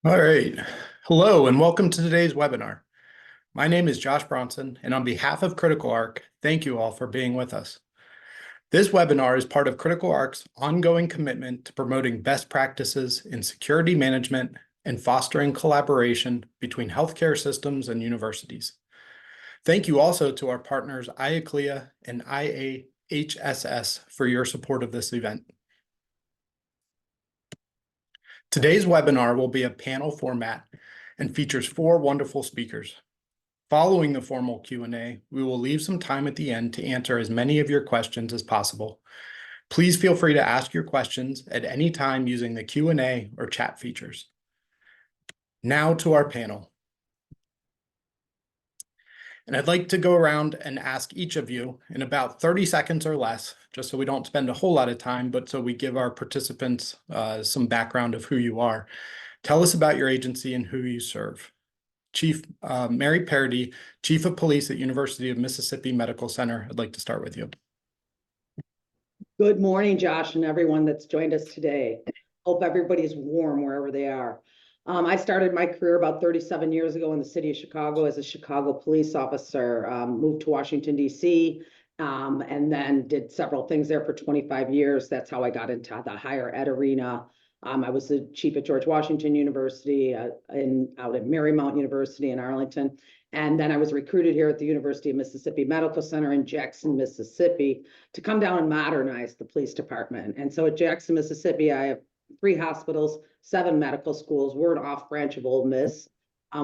All right. Hello and welcome to today's webinar. My name is Josh Bronson, and on behalf of CriticalArc, thank you all for being with us. This webinar is part of CriticalArc's ongoing commitment to promoting best practices in security management and fostering collaboration between healthcare systems and universities. Thank you also to our partners IACLEA and IAHSS for your support of this event. Today's webinar will be a panel format and features 4 wonderful speakers. Following the formal Q&A, we will leave some time at the end to answer as many of your questions as possible. Please feel free to ask your questions at any time using the Q&A or chat features. Now to our panel. And I'd like to go around and ask each of you in about 30 seconds or less, just so we don't spend a whole lot of time, but so we give our participants some background of who you are. Tell us about your agency and who you serve. Chief Mary Parody, Chief of Police at University of Mississippi Medical Center. I'd like to start with you. Good morning, Josh, and everyone that's joined us today. Hope everybody's warm wherever they are. I started my career about 37 years ago in the city of Chicago as a Chicago police officer, moved to Washington, D.C., and then did several things there for 25 years. That's how I got into the higher ed arena. I was the chief at George Washington University, out at Marymount University in Arlington. And then I was recruited here at the University of Mississippi Medical Center in Jackson, Mississippi, to come down and modernize the police department. And so at Jackson, Mississippi, I have 3 hospitals, 7 medical schools. We're an off branch of Ole Miss.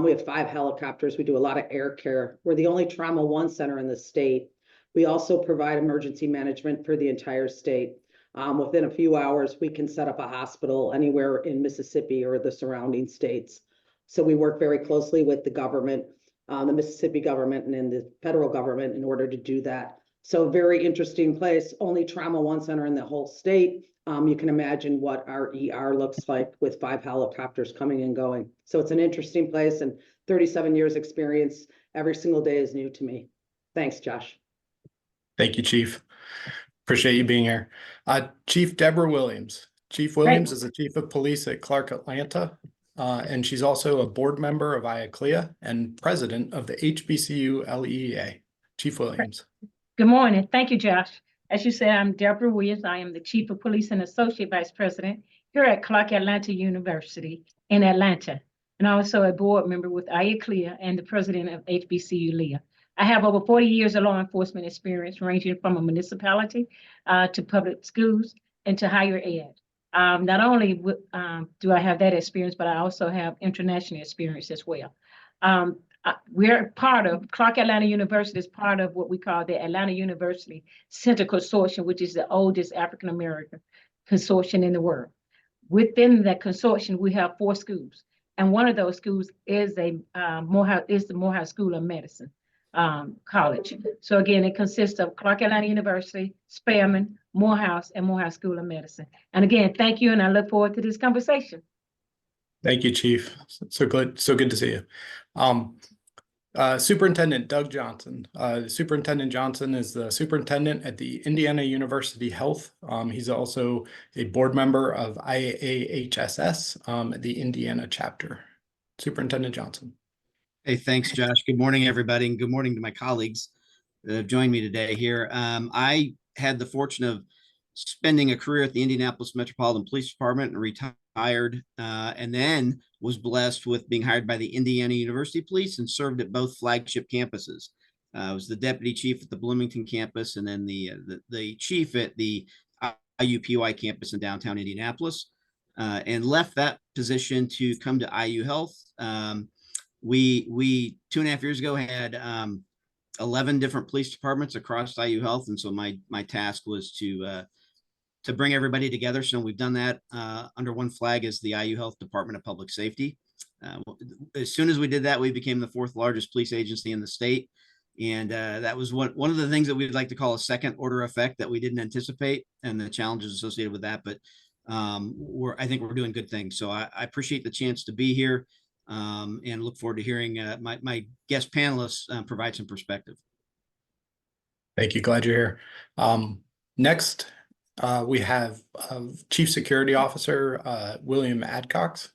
We have 5 helicopters. We do a lot of air care. We're the only Trauma 1 center in the state. We also provide emergency management for the entire state. Within a few hours, we can set up a hospital anywhere in Mississippi or the surrounding states. So we work very closely with the government, the Mississippi government and then the federal government in order to do that. So very interesting place, only Trauma 1 center in the whole state. You can imagine what our ER looks like with 5 helicopters coming and going. So it's an interesting place, and 37 years experience. Every single day is new to me. Thanks, Josh. Thank you, Chief. Appreciate you being here. Chief Deborah Williams. Chief Williams is the Chief of Police at Clark Atlanta, and she's also a board member of IACLEA and president of the HBCU LEA. Chief Williams. Good morning. Thank you, Josh. As you said, I'm Deborah Williams. I am the Chief of Police and Associate Vice President here at Clark Atlanta University in Atlanta, and also a board member with IACLEA and the president of HBCU LEA. I have over 40 years of law enforcement experience, ranging from a municipality to public schools and to higher ed. Not only do I have that experience, but I also have international experience as well. We're part of, Clark Atlanta University is part of what we call the Atlanta University Center Consortium, which is the oldest African-American consortium in the world. Within that consortium, we have 4 schools, and one of those schools is the Morehouse School of Medicine college. So again, it consists of Clark Atlanta University, Spearman, Morehouse, and Morehouse School of Medicine. And again, thank you, and I look forward to this conversation. Thank you, Chief. So good to see you. Superintendent Doug Johnson. Superintendent Johnson is the superintendent at the Indiana University Health. He's also a board member of IAHSS, the Indiana chapter. Superintendent Johnson. Hey, thanks, Josh. Good morning, everybody, and good morning to my colleagues that have joined me today here. I had the fortune of spending a career at the Indianapolis Metropolitan Police Department and retired, and then was blessed with being hired by the Indiana University Police and served at both flagship campuses. I was the deputy chief at the Bloomington campus and then the chief at the IUPUI campus in downtown Indianapolis, and left that position to come to IU Health. We 2.5 years ago had 11 different police departments across IU Health, and so my task was to bring everybody together. So we've done that under one flag as the IU Health Department of Public Safety. As soon as we did that, we became the 4th largest police agency in the state, and that was one of the things that we'd like to call a second order effect that we didn't anticipate, and the challenges associated with that. But I think we're doing good things. So I appreciate the chance to be here. And look forward to hearing my guest panelists provide some perspective. Thank you. Glad you're here. Next, We have Chief Security Officer William Adcox.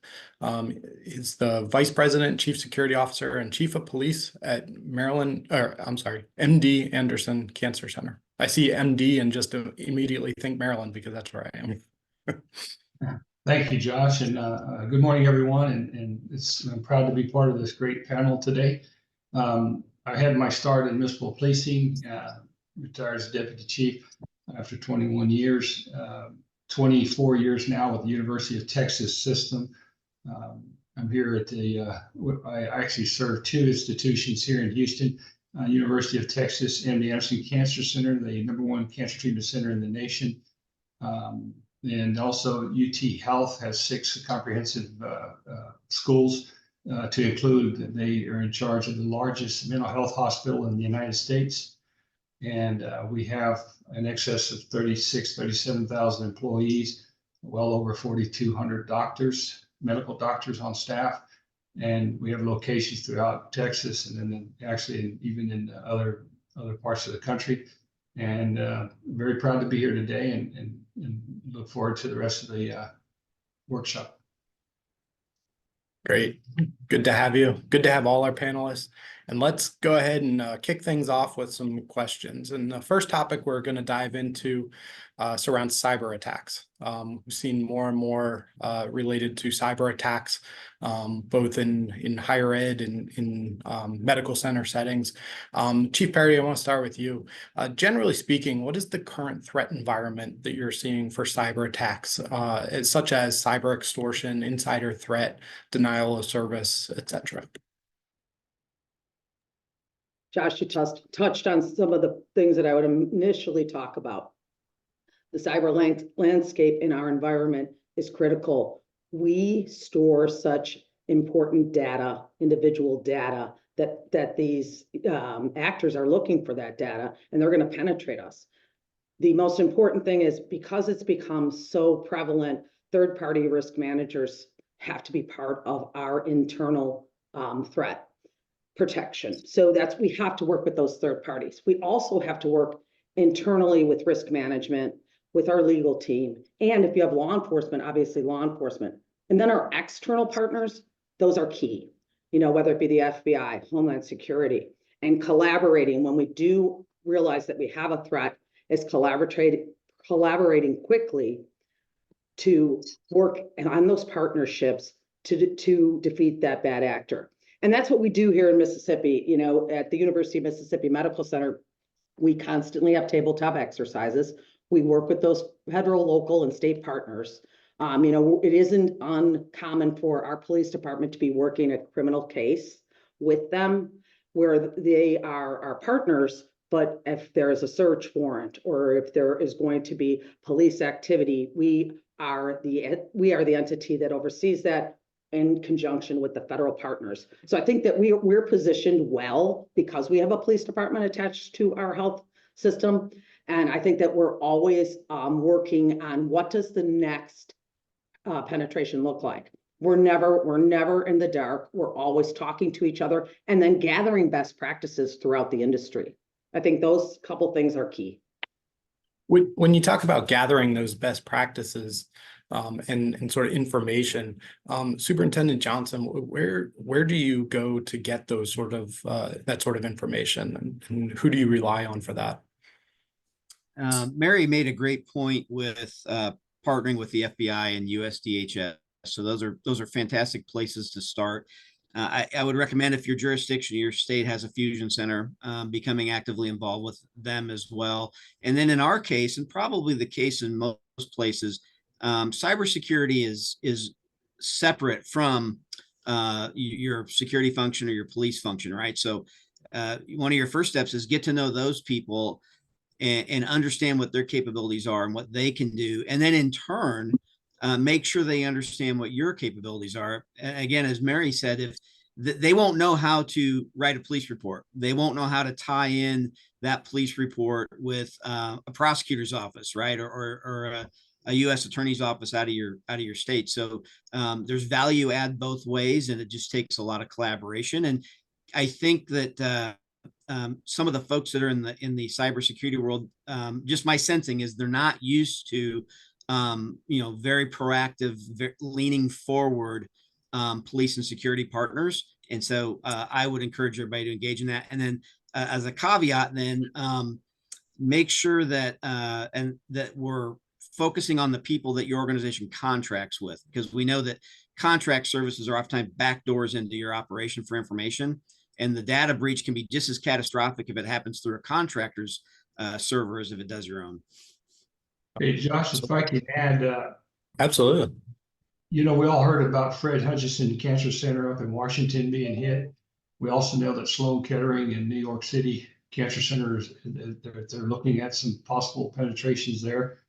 Is the Vice President, Chief Security Officer, and Chief of Police at MD Anderson Cancer Center. I see MD and just immediately think Maryland because that's where I am. Thank you, Josh, and good morning, everyone. And I'm proud to be part of this great panel today. I had my start in municipal policing, retired as deputy chief after 21 years, 24 years now with the University of Texas system. I'm here at I actually serve two institutions here in Houston, University of Texas and the Anderson Cancer Center, the #1 cancer treatment center in the nation. And also UT Health has 6 comprehensive schools to include that they are in charge of the largest mental health hospital in the United States. And we have in excess of 37,000 employees, well over 4,200 doctors, medical doctors on staff. And we have locations throughout Texas and then actually even in other parts of the country. And very proud to be here today and look forward to the rest of the workshop. Great. Good to have you. Good to have all our panelists. And let's go ahead and kick things off with some questions. And the first topic we're going to dive into surrounds cyber attacks. We've seen more and more related to cyber attacks, both in higher ed and in medical center settings. Chief Perry, I want to start with you. Generally speaking, what is the current threat environment that you're seeing for cyber attacks, such as cyber extortion, insider threat, denial of service, etc.? Josh, you touched on some of the things that I would initially talk about. The cyber landscape in our environment is critical. We store such important data, individual data, that these actors are looking for that data, and they're going to penetrate us. The most important thing is because it's become so prevalent, third-party risk managers have to be part of our internal threat protection. So we have to work with those third parties. We also have to work internally with risk management, with our legal team. And if you have law enforcement, obviously law enforcement. And then our external partners, those are key, whether it be the FBI, Homeland Security, and collaborating when we do realize that we have a threat is collaborating quickly to work on those partnerships to defeat that bad actor. And that's what we do here in Mississippi. At the University of Mississippi Medical Center, we constantly have tabletop exercises. We work with those federal, local, and state partners. It isn't uncommon for our police department to be working a criminal case with them where they are our partners, but if there is a search warrant or if there is going to be police activity, we are the entity that oversees that in conjunction with the federal partners. So I think that we're positioned well because we have a police department attached to our health system. And I think that we're always working on what does the next penetration look like. We're never in the dark. We're always talking to each other and then gathering best practices throughout the industry. I think those couple things are key. When you talk about gathering those best practices and sort of information, Superintendent Johnson, where do you go to get those that sort of information, and who do you rely on for that? Mary made a great point with partnering with the FBI and USDHS. So those are fantastic places to start. I would recommend if your jurisdiction, your state has a fusion center, becoming actively involved with them as well. And then in our case, and probably the case in most places, cybersecurity is separate from your security function or your police function, right? So one of your first steps is get to know those people and understand what their capabilities are and what they can do. And then in turn, make sure they understand what your capabilities are. And again, as Mary said, if they won't know how to write a police report, they won't know how to tie in that police report with a prosecutor's office, right? Or a U.S. attorney's office out of your state. So there's value add both ways, and it just takes a lot of collaboration. And I think that some of the folks that are in the cybersecurity world, just my sensing is they're not used to, very proactive, leaning forward police and security partners. And so I would encourage everybody to engage in that. And then as a caveat, then make sure that that we're focusing on the people that your organization contracts with, because we know that contract services are oftentimes backdoors into your operation for information. And the data breach can be just as catastrophic if it happens through a contractor's server as if it does your own. Hey, Josh, if I can add, Absolutely. we all heard about Fred Hutchinson Cancer Center up in Washington being hit. We also know that Sloan Kettering in New York City Cancer Centers, they're looking at some possible penetrations there.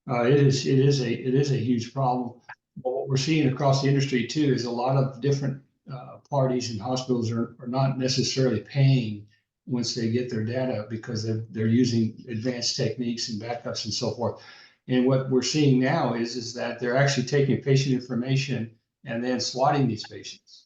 It is a huge problem. But what we're seeing across the industry too is a lot of different parties and hospitals are not necessarily paying once they get their data, because they're using advanced techniques and backups and so forth. And what we're seeing now is that they're actually taking patient information and then swatting these patients,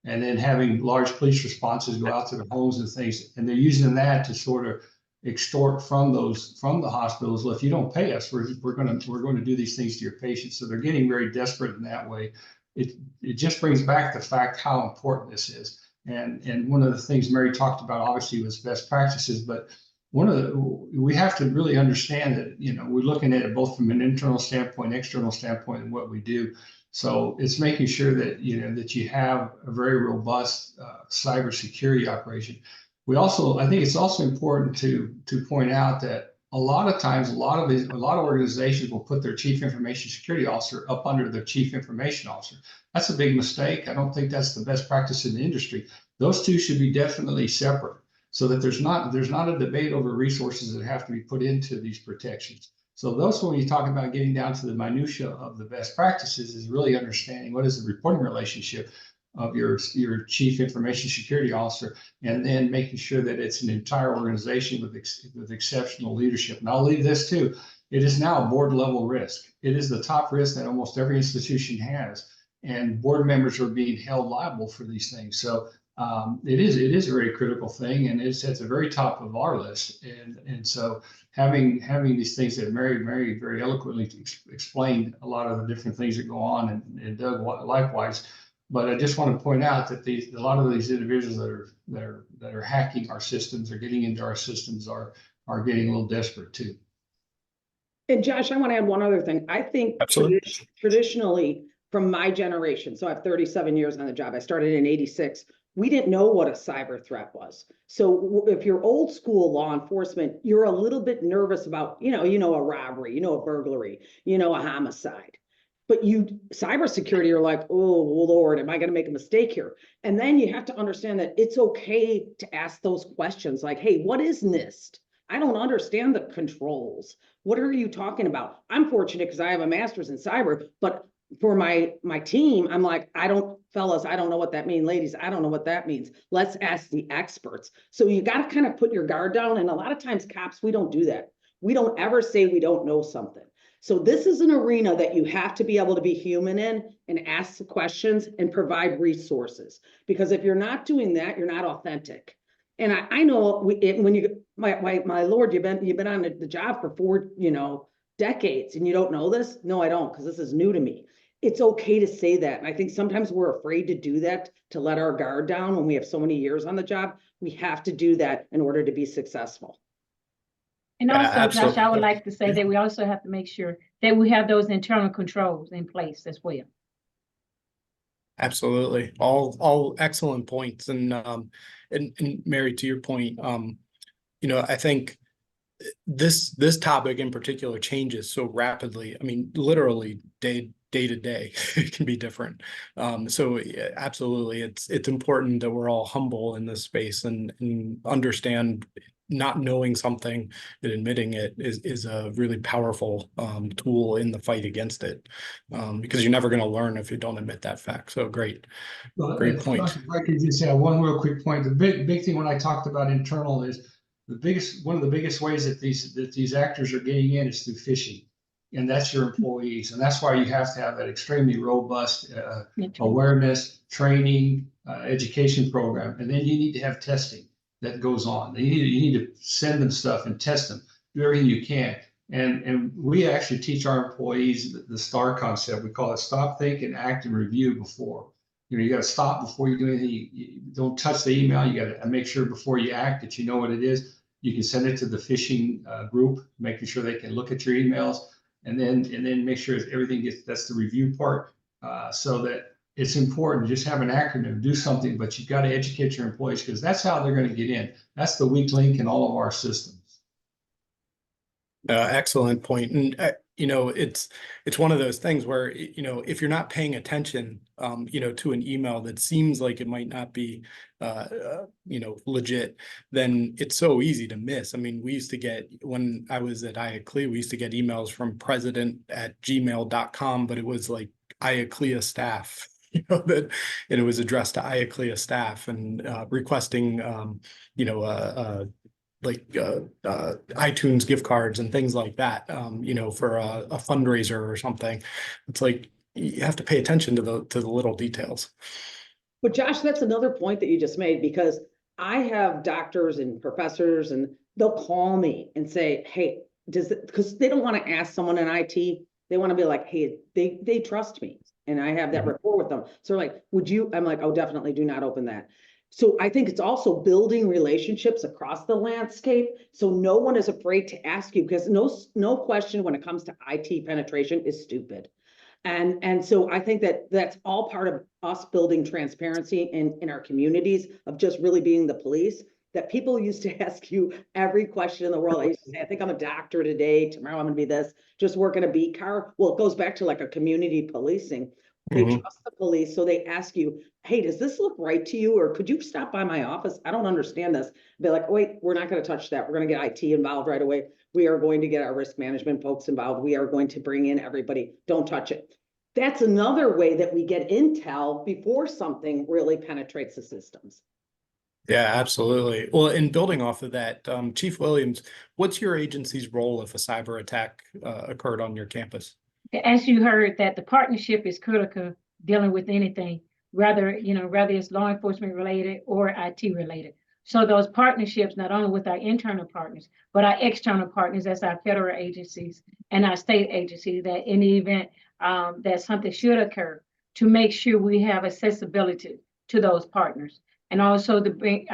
and then having large police responses go out to the homes and things, and they're using that to sort of extort from the hospitals. Well, if you don't pay us, we're going to do these things to your patients. So they're getting very desperate in that way. It just brings back the fact how important this is. And one of the things Mary talked about obviously was best practices, but we have to really understand that, we're looking at it both from an internal standpoint, external standpoint, and what we do. So it's making sure that, that you have a very robust cybersecurity operation. I think it's also important to point out that a lot of times, a lot of organizations will put their chief information security officer up under their chief information officer. That's a big mistake. I don't think that's the best practice in the industry. Those two should be definitely separate, so that there's not a debate over resources that have to be put into these protections. So those, when you talk about getting down to the minutia of the best practices, is really understanding what is the reporting relationship of your chief information security officer, and then making sure that it's an entire organization with exceptional leadership. And I'll leave this too. It is now a board level risk. It is the top risk that almost every institution has, and board members are being held liable for these things. So it is a very critical thing, and it's at the very top of our list. And so having these things that Mary very eloquently explained a lot of the different things that go on, and Doug likewise. But I just want to point out that a lot of these individuals that are hacking our systems or getting into our systems are getting a little desperate too. And Josh, I want to add one other thing. I think traditionally, from my generation, so I have 37 years on the job. I started in '86. We didn't know what a cyber threat was. So if you're old school law enforcement, you're a little bit nervous about, a robbery, a burglary, a homicide. But cybersecurity, you're like, oh, Lord, am I going to make a mistake here? And then you have to understand that it's okay to ask those questions like, hey, what is NIST? I don't understand the controls. What are you talking about? I'm fortunate because I have a master's in cyber, but for my team, I'm like, fellas, I don't know what that means. Ladies, I don't know what that means. Let's ask the experts. So you got to kind of put your guard down. And a lot of times cops, we don't do that. We don't ever say we don't know something. So this is an arena that you have to be able to be human in and ask the questions and provide resources. Because if you're not doing that, you're not authentic. And I know when you, my Lord, you've been on the job for 4, decades, and you don't know this? No, I don't, because this is new to me. It's okay to say that. And I think sometimes we're afraid to do that, to let our guard down when we have so many years on the job. We have to do that in order to be successful. And also, Josh, I would like to say that we also have to make sure that we have those internal controls in place as well. Absolutely. All excellent points. And Mary, to your point, I think this topic in particular changes so rapidly. I mean, literally day to day, it can be different. So absolutely, it's important that we're all humble in this space and understand not knowing something and admitting it is a really powerful tool in the fight against it, because you're never going to learn if you don't admit that fact. So great point. If I could just add one real quick point. The big thing when I talked about internal is one of the biggest ways that these actors are getting in is through phishing, and that's your employees, and that's why you have to have that extremely robust awareness, training, education program, and then you need to have testing. that goes on. You need to send them stuff and test them. Do everything you can. And we actually teach our employees the STAR concept. We call it stop, think, and act and review before. You got to stop before you do anything. You don't touch the email. You got to make sure before you act that you know what it is. You can send it to the phishing group, making sure they can look at your emails, and then make sure everything gets. That's the review part, so that it's important to just have an acronym, do something, but you've got to educate your employees because that's how they're going to get in. That's the weak link in all of our systems. Excellent point. And, it's one of those things where, if you're not paying attention, to an email that seems like it might not be, legit, then it's so easy to miss. I mean, we used to get, when I was at IACLEA, we used to get emails from president@gmail.com, but it was like IACLEA staff, and it was addressed to IACLEA staff and requesting, iTunes gift cards and things like that, for a fundraiser or something. It's like you have to pay attention to the little details. But Josh, that's another point that you just made, because I have doctors and professors, and they'll call me and say, hey, because they don't want to ask someone in IT. They want to be like, hey, they trust me, and I have that rapport with them. So they're like, would you? I'm like, oh, definitely do not open that. So I think it's also building relationships across the landscape, so no one is afraid to ask you, because no question when it comes to IT penetration is stupid. And so I think that that's all part of us building transparency in our communities, of just really being the police, that people used to ask you every question in the world. I used to say, I think I'm a doctor today, tomorrow I'm gonna be this, just work in a beat car. Well, it goes back to like a community policing. They trust the police, so they ask you, hey, does this look right to you? Or could you stop by my office? I don't understand this. They're like, wait, we're not going to touch that. We're going to get IT involved right away. We are going to get our risk management folks involved. We are going to bring in everybody. Don't touch it. That's another way that we get intel before something really penetrates the systems. Yeah, absolutely. Well, in building off of that, Chief Williams, what's your agency's role if a cyber attack occurred on your campus? As you heard, that the partnership is critical dealing with anything, whether it's law enforcement related or IT related. So those partnerships, not only with our internal partners, but our external partners, as our federal agencies and our state agencies, that in the event that something should occur, to make sure we have accessibility to those partners. And also to bring,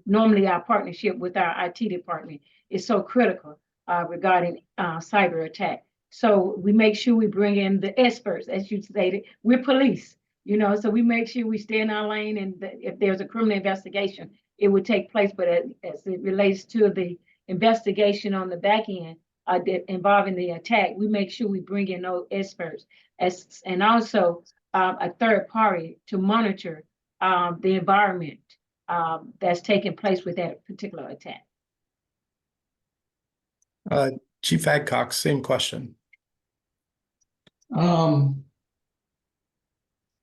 normally our partnership with our IT department is so critical regarding cyber attack. So we make sure we bring in the experts, as you stated. We're police, so we make sure we stay in our lane, and if there's a criminal investigation, it would take place. But as it relates to the investigation on the back end involving the attack, we make sure we bring in those experts and also a third party to monitor the environment that's taking place with that particular attack. Chief Adcox, same question.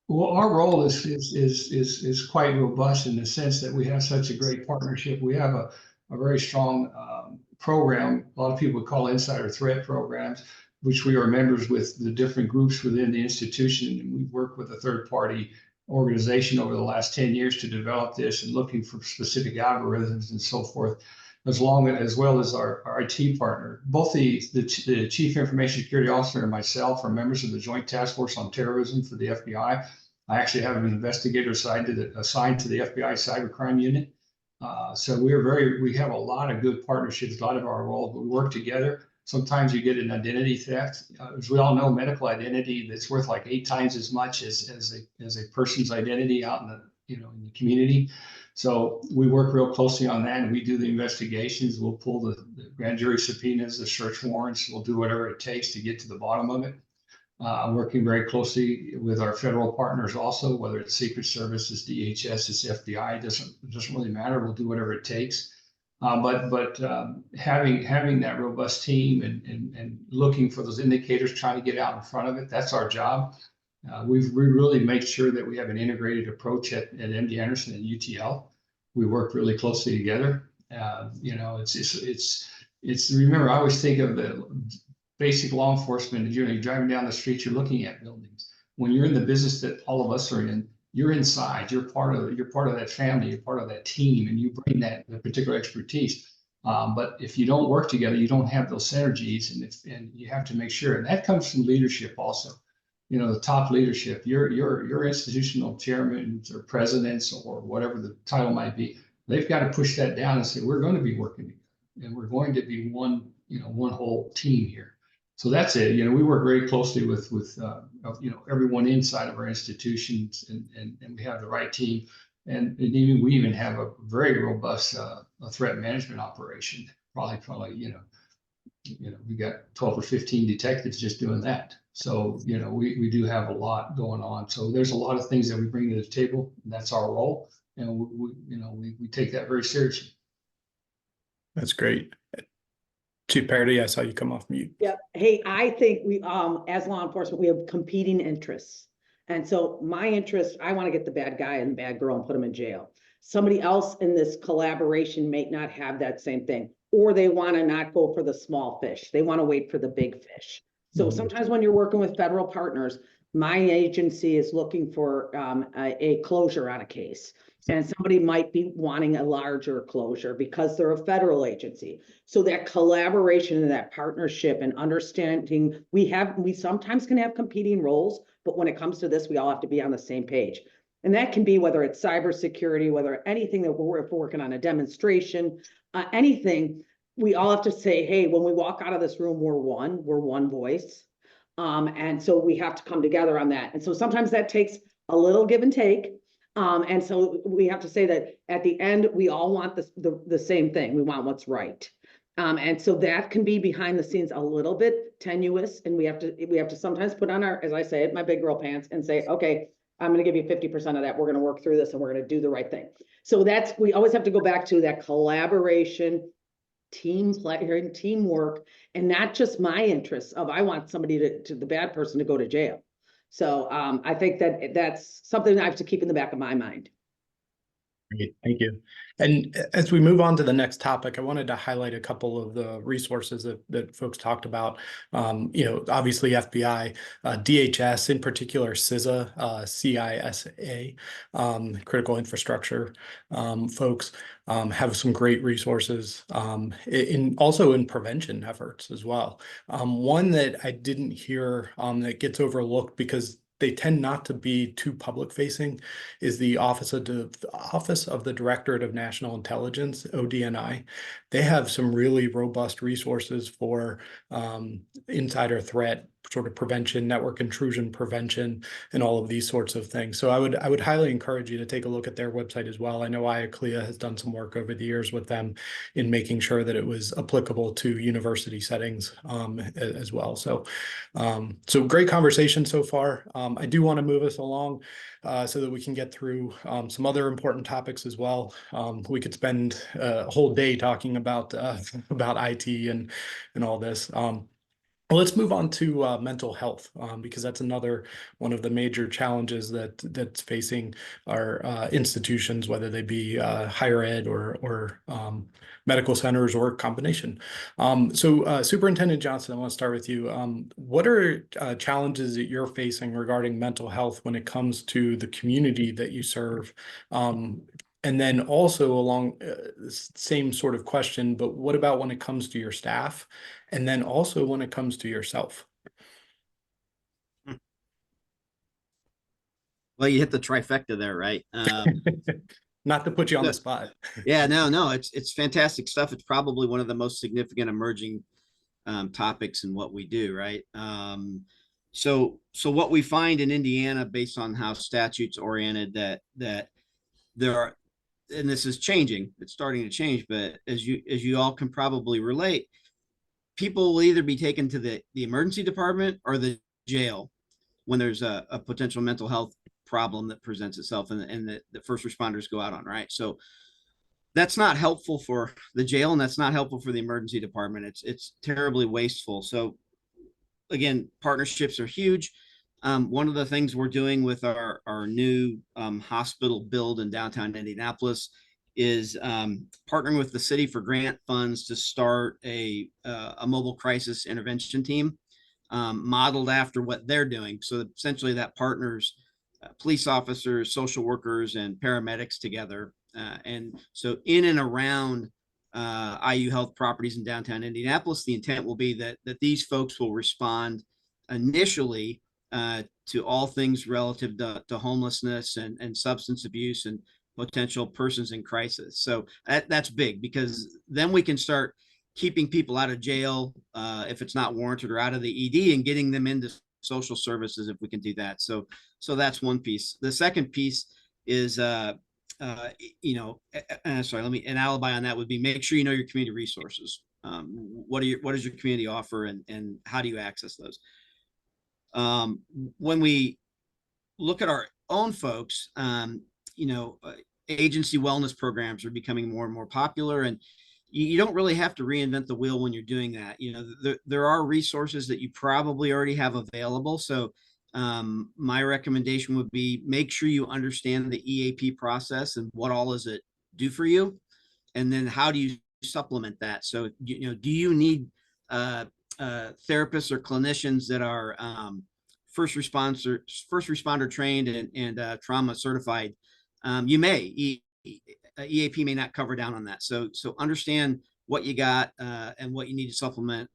Well, our role is quite robust in the sense that we have such a great partnership. We have a very strong program. A lot of people would call insider threat programs, which we are members with the different groups within the institution. And we've worked with a third party organization over the last 10 years to develop this, and looking for specific algorithms and so forth, as well as our IT partner. Both the Chief Information Security Officer and myself are members of the Joint Task Force on Terrorism for the FBI. I actually have an investigator assigned to the FBI Cybercrime Unit. So we have a lot of good partnerships, a lot of our roles, but we work together. Sometimes you get an identity theft. As we all know, medical identity that's worth like 8 times as much as a person's identity out in the community. So we work real closely on that, and we do the investigations. We'll pull the grand jury subpoenas, the search warrants. We'll do whatever it takes to get to the bottom of it. Working very closely with our federal partners also, whether it's Secret Services, DHS, it's FBI, it doesn't really matter. We'll do whatever it takes. But having that robust team and looking for those indicators, trying to get out in front of it, that's our job. We really make sure that we have an integrated approach at MD Anderson and UTL. We work really closely together. Remember, I always think of the basic law enforcement. You're driving down the street, you're looking at buildings. When you're in the business that all of us are in, you're inside, you're part of that family, you're part of that team, and you bring that particular expertise. But if you don't work together, you don't have those synergies, and you have to make sure. And that comes from leadership also. You know, the top leadership, your institutional chairmen or presidents or whatever the title might be, they've got to push that down and say, we're going to be working together, and we're going to be one, one whole team here. So that's it. We work very closely with everyone inside of our institutions, and we have the right team. And even we even have a very robust threat management operation. Probably, we got 12 or 15 detectives just doing that. So, we do have a lot going on. So there's a lot of things that we bring to the table, and that's our role. And we take that very seriously. That's great. Chief Parody, I saw you come off mute. Yep. Hey, I think we, as law enforcement, we have competing interests. And so my interest, I want to get the bad guy and the bad girl and put them in jail. Somebody else in this collaboration may not have that same thing, or they want to not go for the small fish. They want to wait for the big fish. So sometimes when you're working with federal partners, my agency is looking for a closure on a case. And somebody might be wanting a larger closure because they're a federal agency. So that collaboration and that partnership and understanding, we sometimes can have competing roles, but when it comes to this, we all have to be on the same page. And that can be whether it's cybersecurity, whether anything that we're working on, a demonstration, anything, we all have to say, hey, when we walk out of this room, we're one voice. And so we have to come together on that. And so sometimes that takes a little give and take. And so we have to say that at the end, we all want the same thing. We want what's right. And so that can be behind the scenes a little bit tenuous. And we have to sometimes put on our, as I say it, my big girl pants and say, okay, I'm going to give you 50% of that. We're going to work through this and we're going to do the right thing. So we always have to go back to that collaboration, teamwork, and not just my interests of, I want somebody the bad person to go to jail. So I think that's something I have to keep in the back of my mind. Great, thank you. And as we move on to the next topic, I wanted to highlight a couple of the resources that folks talked about. Obviously FBI, DHS, in particular, CISA, CISA, critical infrastructure folks have some great resources also in prevention efforts as well. One that I didn't hear that gets overlooked because they tend not to be too public facing is the Office of the Directorate of National Intelligence, ODNI. They have some really robust resources for insider threat sort of prevention, network intrusion prevention, and all of these sorts of things. So I would highly encourage you to take a look at their website as well. I know IACLEA has done some work over the years with them in making sure that it was applicable to university settings as well. So great conversation so far. I do want to move us along so that we can get through some other important topics as well. We could spend a whole day talking about IT and all this. Well, let's move on to mental health because that's another one of the major challenges that's facing our institutions, whether they be higher ed or medical centers or combination. So Superintendent Johnson, I want to start with you. What are challenges that you're facing regarding mental health when it comes to the community that you serve? And then also along the same sort of question, but what about when it comes to your staff? And then also when it comes to yourself? Well, you hit the trifecta there, right? Not to put you on the spot. Yeah, no, it's fantastic stuff. It's probably one of the most significant emerging topics in what we do, right? So what we find in Indiana, based on how statutes oriented, that there are, and this is changing, it's starting to change, but as you all can probably relate, people will either be taken to the emergency department or the jail when there's a potential mental health problem that presents itself and the first responders go out on, right? So that's not helpful for the jail, and that's not helpful for the emergency department. It's terribly wasteful. So again, partnerships are huge. One of the things we're doing with our new hospital build in downtown Indianapolis is partnering with the city for grant funds to start a mobile crisis intervention team modeled after what they're doing. So essentially that partners police officers, social workers, and paramedics together. And so in and around IU Health properties in downtown Indianapolis, the intent will be that these folks will respond initially to all things relative to homelessness and substance abuse and potential persons in crisis. So that's big, because then we can start keeping people out of jail if it's not warranted, or out of the ED, and getting them into social services if we can do that. So that's one piece. The second piece is sorry, an alibi on that would be, make sure you know your community resources. What does your community offer, and how do you access those? When we look at our own folks, agency wellness programs are becoming more and more popular, and you don't really have to reinvent the wheel when you're doing that. There are resources that you probably already have available. So my recommendation would be, make sure you understand the EAP process and what all does it do for you, and then how do you supplement that. So do you need therapists or clinicians that are first responder trained and trauma certified? You may. EAP may not cover down on that. So understand what you got and what you need to supplement.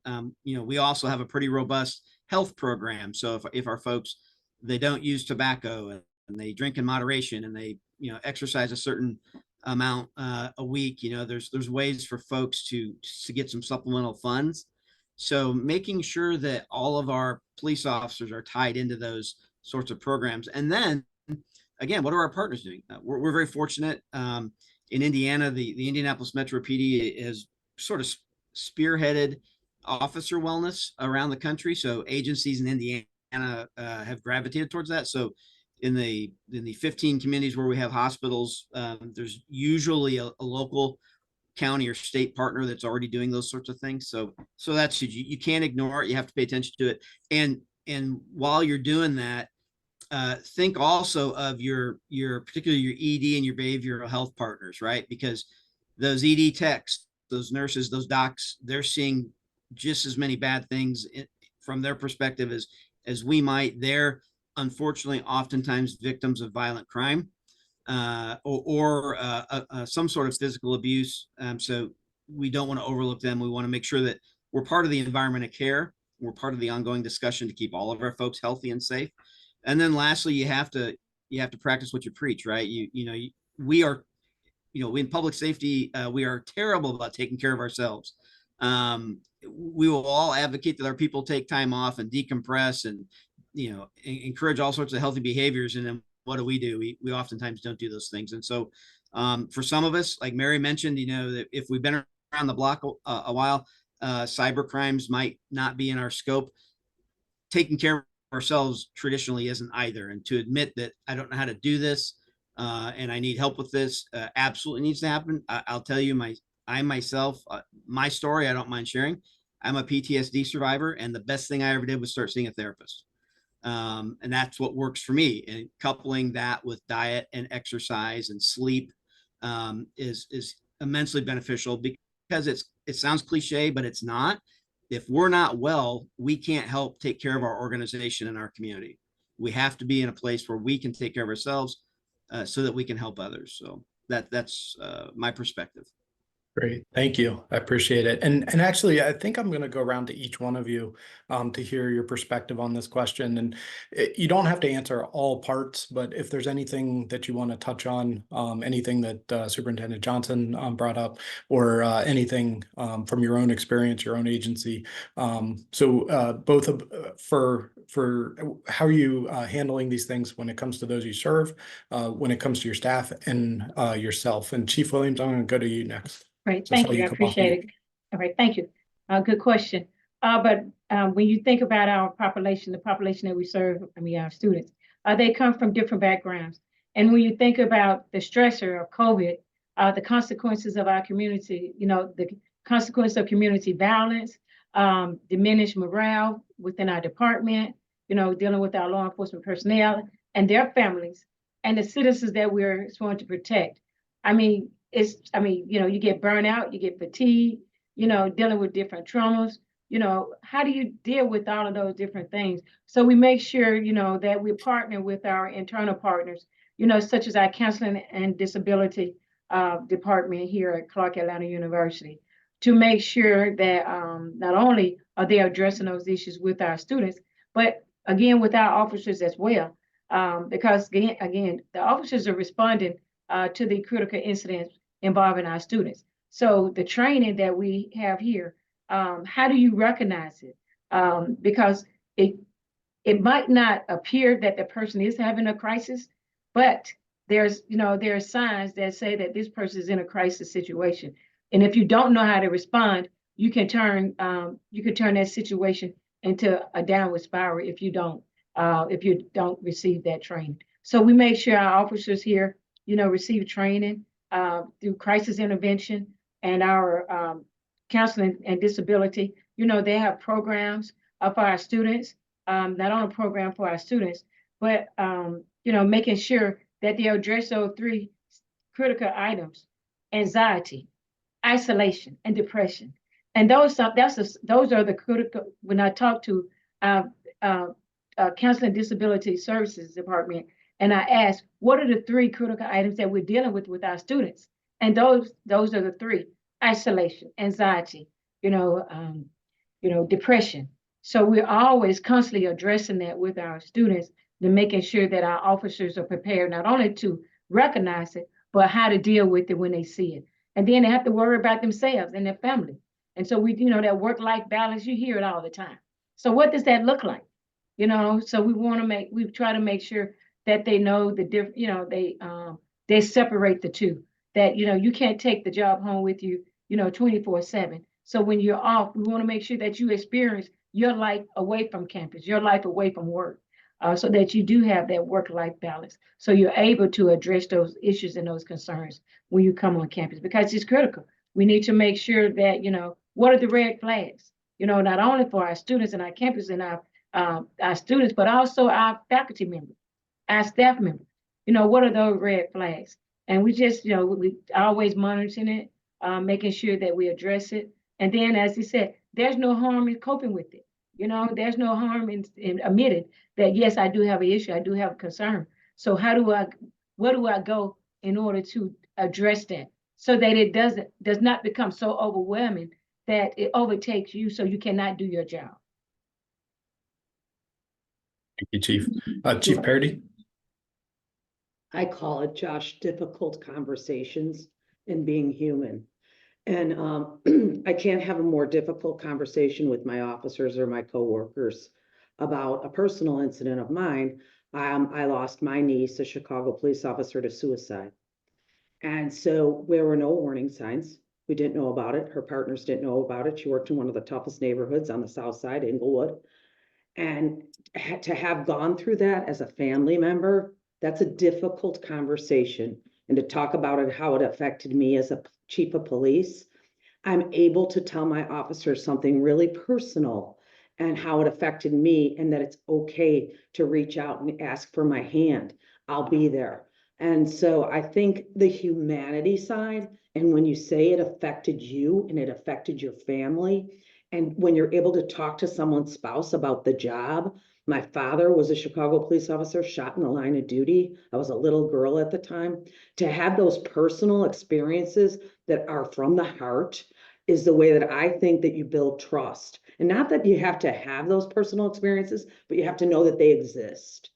We also have a pretty robust health program. So if our folks, they don't use tobacco, and they drink in moderation, and they exercise a certain amount a week, there's ways for folks to get some supplemental funds. So making sure that all of our police officers are tied into those sorts of programs. And then again, what are our partners doing? We're very fortunate. In Indiana, the Indianapolis Metro PD has sort of spearheaded officer wellness around the country. So agencies in Indiana have gravitated towards that. So in the 15 communities where we have hospitals, there's usually a local county or state partner that's already doing those sorts of things. So that's huge. You can't ignore it. You have to pay attention to it. And while you're doing that, think also of particularly your ED and your behavioral health partners, right? Because those ED techs, those nurses, those docs, they're seeing just as many bad things from their perspective as we might. They're unfortunately oftentimes victims of violent crime or some sort of physical abuse. So we don't want to overlook them. We want to make sure that we're part of the environment of care. We're part of the ongoing discussion to keep all of our folks healthy and safe. And then lastly, you have to practice what you preach, right? We are, in public safety, we are terrible about taking care of ourselves. We will all advocate that our people take time off and decompress and, encourage all sorts of healthy behaviors. And then what do? We oftentimes don't do those things. And so for some of us, like Mary mentioned, that if we've been around the block a while, cyber crimes might not be in our scope. Taking care of ourselves traditionally isn't either. And to admit that I don't know how to do this and I need help with this absolutely needs to happen. I'll tell you myself, my story, I don't mind sharing. I'm a PTSD survivor, and the best thing I ever did was start seeing a therapist. And that's what works for me. And coupling that with diet and exercise and sleep is immensely beneficial, because it sounds cliche, but it's not. If we're not well, we can't help take care of our organization and our community. We have to be in a place where we can take care of ourselves so that we can help others. So that's my perspective. Great. Thank you. I appreciate it. And actually, I think I'm going to go around to each one of you to hear your perspective on this question. And you don't have to answer all parts, but if there's anything that you want to touch on, anything that Superintendent Johnson brought up, or anything from your own experience, your own agency. So both for how are you handling these things when it comes to those you serve, when it comes to your staff and yourself. And Chief Williams, I'm going to go to you next. Great, So thank you. I appreciate it. All right, thank you. Good question. But when you think about our population, the population that we serve, our students, they come from different backgrounds. And when you think about the stressor of COVID, the consequences of our community, the consequence of community violence, diminished morale within our department, dealing with our law enforcement personnel and their families and the citizens that we're sworn to protect. You get burnout, you get fatigue, dealing with different traumas, how do you deal with all of those different things? So we make sure, that we partner with our internal partners, such as our counseling and disability department here at Clark Atlanta University, to make sure that not only are they addressing those issues with our students, but again, with our officers as well. Because again, the officers are responding to the critical incidents involving our students. So the training that we have here, how do you recognize it? Because it might not appear that the person is having a crisis, but there are signs that say that this person is in a crisis situation. And if you don't know how to respond, you can turn that situation into a downward spiral if you don't receive that training. So we make sure our officers here, receive training through crisis intervention and our counseling and disability. They have programs for our students, not only a program for our students, but making sure that they address those 3 critical items: anxiety, isolation, and depression. And those are the critical. When I talk to counseling disability services department, and I ask, what are the 3 critical items that we're dealing with our students? And those are the 3: isolation, anxiety, depression. So we're always constantly addressing that with our students, and making sure that our officers are prepared not only to recognize it, but how to deal with it when they see it. And then they have to worry about themselves and their family. And so we, that work-life balance, you hear it all the time. So what does that look like? So we try to make sure that they know the they separate the two, that, you can't take the job home with you, 24/7. So when you're off, we want to make sure that you experience your life away from campus, your life away from work, so that you do have that work-life balance. So you're able to address those issues and those concerns when you come on campus, because it's critical. We need to make sure that, what are the red flags, not only for our students and our campus and our students, but also our faculty members, our staff members. What are those red flags? And we just, we always monitoring it, making sure that we address it. And then, as he said, there's no harm in coping with it. There's no harm in admitting that, yes, I do have an issue, I do have a concern. So where do I go in order to address that, so that it does not become so overwhelming that it overtakes you, so you cannot do your job. Thank you, Chief. Chief Parody. I call it, Josh, difficult conversations and being human. And I can't have a more difficult conversation with my officers or my coworkers about a personal incident of mine. I lost my niece, a Chicago police officer, to suicide. And so there were no warning signs. We didn't know about it. Her partners didn't know about it. She worked in one of the toughest neighborhoods on the South Side, Inglewood. And to have gone through that as a family member, that's a difficult conversation. And to talk about it, how it affected me as a chief of police, I'm able to tell my officers something really personal and how it affected me, and that it's okay to reach out and ask for my hand. I'll be there. And so I think the humanity side, and when you say it affected you and it affected your family, and when you're able to talk to someone's spouse about the job. My father was a Chicago police officer, shot in the line of duty. I was a little girl at the time. To have those personal experiences that are from the heart is the way that I think that you build trust. And not that you have to have those personal experiences, but you have to know that they exist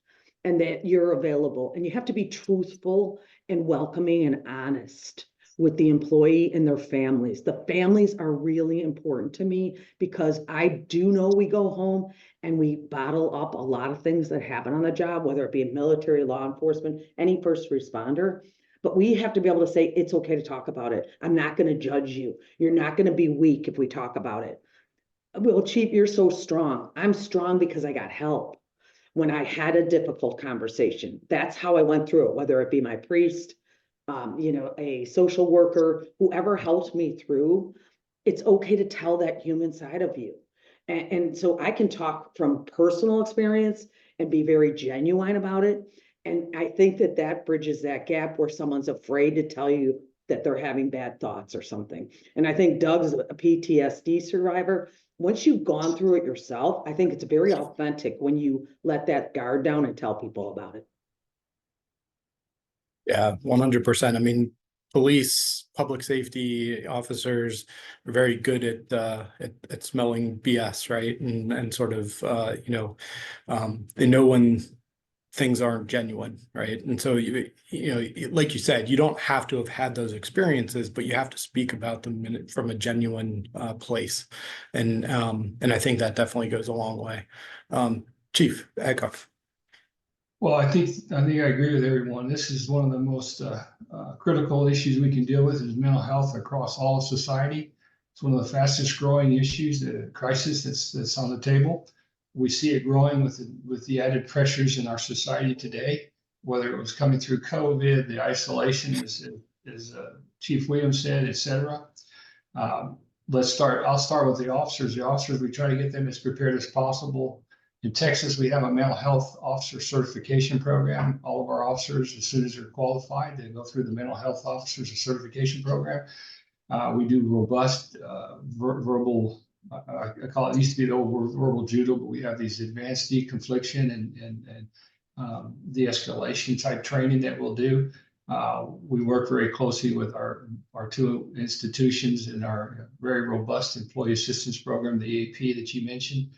and that you're available. And you have to be truthful and welcoming and honest with the employee and their families. The families are really important to me, because I do know we go home and we bottle up a lot of things that happen on the job, whether it be military, law enforcement, any first responder. But we have to be able to say, it's okay to talk about it. I'm not going to judge you. You're not going to be weak if we talk about it. Well, Chief, you're so strong. I'm strong because I got help when I had a difficult conversation. That's how I went through it, whether it be my priest, a social worker, whoever helped me through. It's okay to tell that human side of you. And so I can talk from personal experience and be very genuine about it. And I think that bridges that gap where someone's afraid to tell you that they're having bad thoughts or something. And I think Doug's a PTSD survivor. Once you've gone through it yourself, I think it's very authentic when you let that guard down and tell people about it. Yeah, 100%. I mean, police, public safety officers are very good at smelling BS, right? And sort of they know when things aren't genuine, right? And so like you said, you don't have to have had those experiences, but you have to speak about them from a genuine place, and I think that definitely goes a long way. Chief Eckhoff. Well, I think I agree with everyone. This is one of the most critical issues we can deal with is mental health across all of society. It's one of the fastest growing issues, the crisis that's on the table. We see it growing with the added pressures in our society today, whether it was coming through COVID, the isolation, as Chief Williams said, et cetera. I'll start with the officers. The officers, we try to get them as prepared as possible. In Texas, we have a mental health officer certification program. All of our officers, as soon as they're qualified, they go through the mental health officers certification program. We do robust verbal, I call it, used to be the old verbal judo, but we have these advanced deconfliction and de-escalation type training that we'll do. We work very closely with our two institutions in our very robust employee assistance program, the EAP that you mentioned.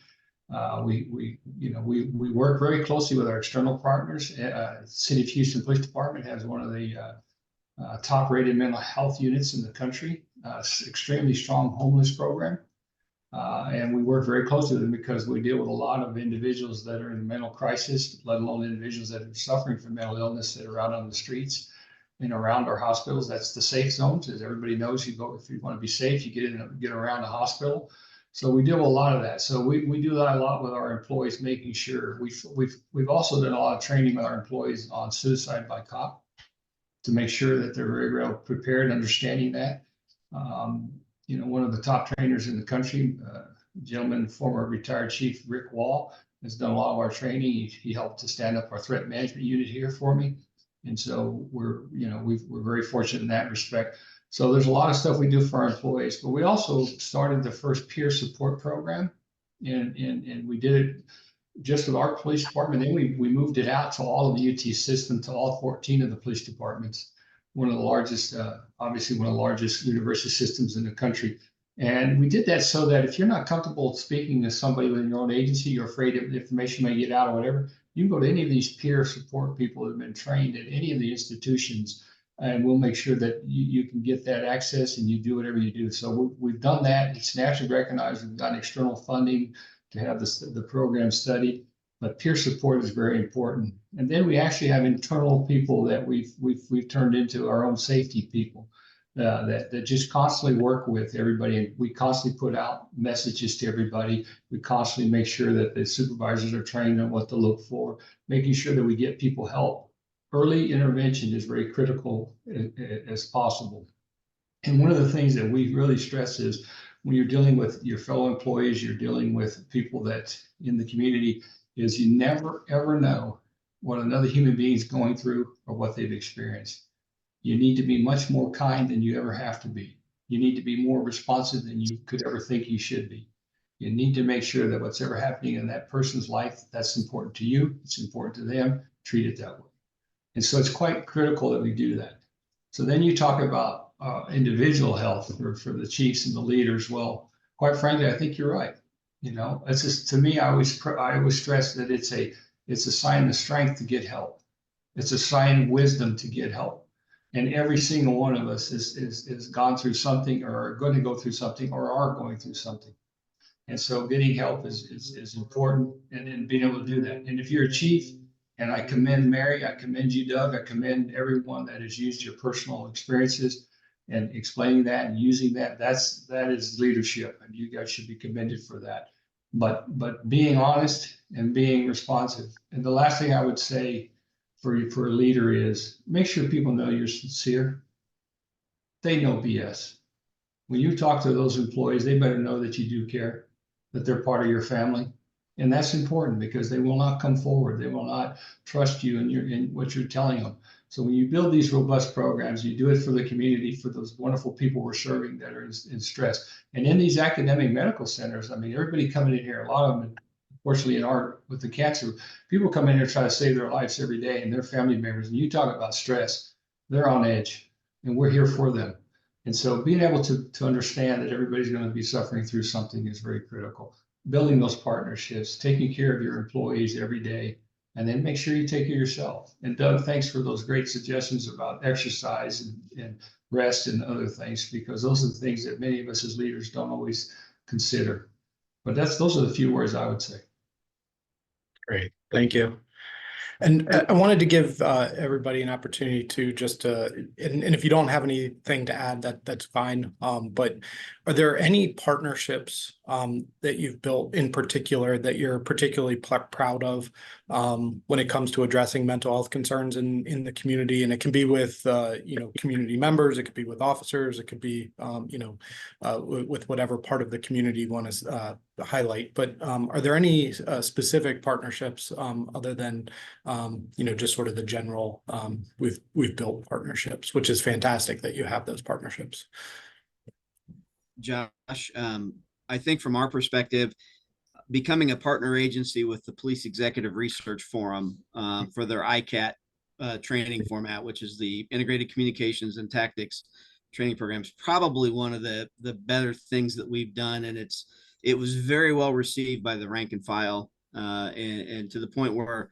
We work very closely with our external partners. City of Houston Police Department has one of the top-rated mental health units in the country. Extremely strong homeless program, and we work very closely with them because we deal with a lot of individuals that are in mental crisis, let alone individuals that are suffering from mental illness that are out on the streets and around our hospitals. That's the safe zones, as everybody knows. You go if you want to be safe, you get around a hospital. So we deal with a lot of that. So we do that a lot with our employees, making sure we've also done a lot of training with our employees on suicide by cop to make sure that they're very well prepared, understanding that. One of the top trainers in the country, gentleman, former retired Chief Rick Wall, has done a lot of our training. He helped to stand up our threat management unit here for me, and so we're very fortunate in that respect. So there's a lot of stuff we do for our employees, but we also started the first peer support program, and we did it just with our police department. Then we moved it out to all of the UT system, to all 14 of the police departments. One of the largest, obviously one of the largest university systems in the country. And we did that so that if you're not comfortable speaking to somebody within your own agency, you're afraid of information may get out or whatever, you can go to any of these peer support people that have been trained at any of the institutions, and we'll make sure that you can get that access and you do whatever you do. So we've done that. It's nationally recognized. We've got external funding to have the program studied, but peer support is very important. And then we actually have internal people that we've turned into our own safety people that just constantly work with everybody. And we constantly put out messages to everybody. We constantly make sure that the supervisors are trained on what to look for, making sure that we get people help. Early intervention is very critical as possible. And one of the things that we really stress is when you're dealing with your fellow employees, you're dealing with people that in the community, is you never, ever know what another human being is going through or what they've experienced. You need to be much more kind than you ever have to be. You need to be more responsive than you could ever think you should be. You need to make sure that what's ever happening in that person's life, that's important to you, it's important to them, treat it that way. And so it's quite critical that we do that. So then you talk about individual health for the chiefs and the leaders. Well, quite frankly, I think you're right. It's just, to me, I always stress that it's a sign of strength to get help. It's a sign of wisdom to get help. And every single one of us is gone through something, or are going to go through something, or are going through something. And so getting help is important, and being able to do that. And if you're a chief, and I commend Mary, I commend you, Doug, I commend everyone that has used your personal experiences and explaining that and using that. That is leadership, and you guys should be commended for that. But being honest and being responsive. And the last thing I would say for a leader is make sure people know you're sincere. They know BS. When you talk to those employees, they better know that you do care, that they're part of your family. And that's important because they will not come forward. They will not trust you in what you're telling them. So when you build these robust programs, you do it for the community, for those wonderful people we're serving that are in stress. And in these academic medical centers, I mean, everybody coming in here, a lot of them, unfortunately, with the cancer, people come in here try to save their lives every day and their family members. And you talk about stress, they're on edge, and we're here for them. And so being able to understand that everybody's going to be suffering through something is very critical. Building those partnerships, taking care of your employees every day, and then make sure you take care of yourself. And Doug, thanks for those great suggestions about exercise and rest and other things, because those are the things that many of us as leaders don't always consider. But those are the few words I would say. Great, thank you. And I wanted to give everybody an opportunity to just and if you don't have anything to add, that's fine. But are there any partnerships that you've built in particular that you're particularly proud of when it comes to addressing mental health concerns in the community? And it can be with community members, it could be with officers, it could be with whatever part of the community you want to highlight. But are there any specific partnerships other than just sort of the general, we've built partnerships, which is fantastic that you have those partnerships. Josh, I think from our perspective, becoming a partner agency with the Police Executive Research Forum for their ICAT training format, which is the Integrated Communications and Tactics training program, is probably one of the better things that we've done. And it was very well received by the rank and file, and to the point where